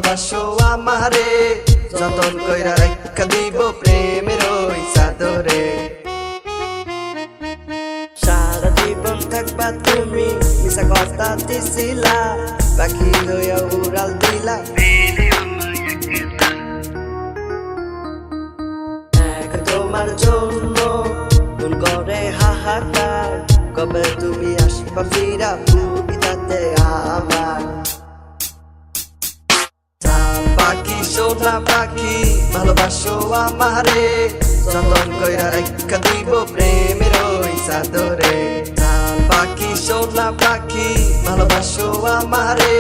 ভালোবাসো আমারে যতন কইরা রাখা দিব প্রেমের ওই চাদরে। সারা জীবন থাকবা তুমি মিশা কথা দিছিলা, পাখি হইয়া উড়াল দিলা তোমার জন্য মন করে হাহাকার। কবে তুমি আসবা ফিরা বুবিতাতে আমার। পাখি সোনা পাখি ভালোবাসো আমারে যতন কইরা রাখা দিব প্রেমের ওই চাদরে। পাখি সোনা পাখি ভালোবাসো আমারে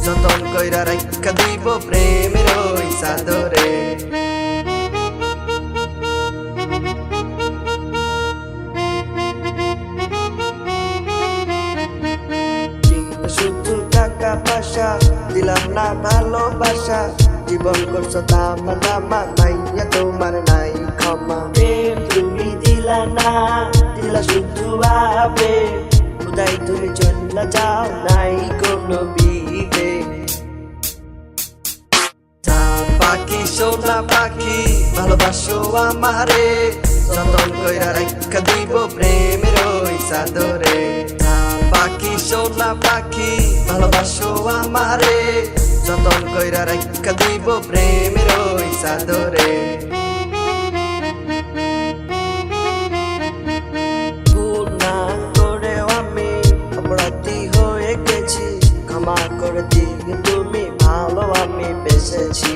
যতন কইরা রাখা দিব প্রেমের ওই চাদরে। শুধু টাকা পয়সা দিলাম না ভালোবাসা, জীবন করছো দামা দামা মাইয়া তোমার নাই ক্ষমা। প্রেম তুমি দিলা না দিলা শুধু ভাবে, কোথায় তুমি চলে যাও নাই কোনো বিবেক। পাখি সোনা পাখি ভালোবাসো আমারে যতন কইরা রাখা দিব প্রেমের ওই চাদরে। পাখি সোনা পাখি ভালোবাসো আমারে যতন কইরা রাখা দিব প্রেমের ওই চাদরে। ভুল না করেও আমি অপরাধী হয়ে গেছি, ক্ষমা করে দিয়ে তুমি ভালো আমি বেসেছি।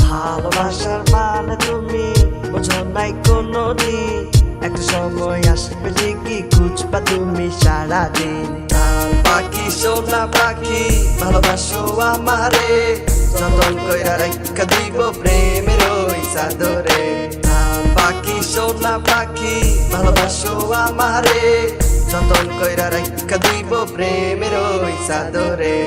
ভালোবাসার মানে তুমি বোঝো নাই কোনো দিন, একটা সময় আসবে ঠিকই খুঁজবা তুমি সারাদিন। পাখি সোনা পাখি ভালোবাসো আমারে যতন কইরা রাখা দিব প্রেমের ওই চাদরে। পাখি সোনা পাখি ভালোবাসো আমারে যতন কইরা রাখা দিব প্রেমের ওই চাদরে।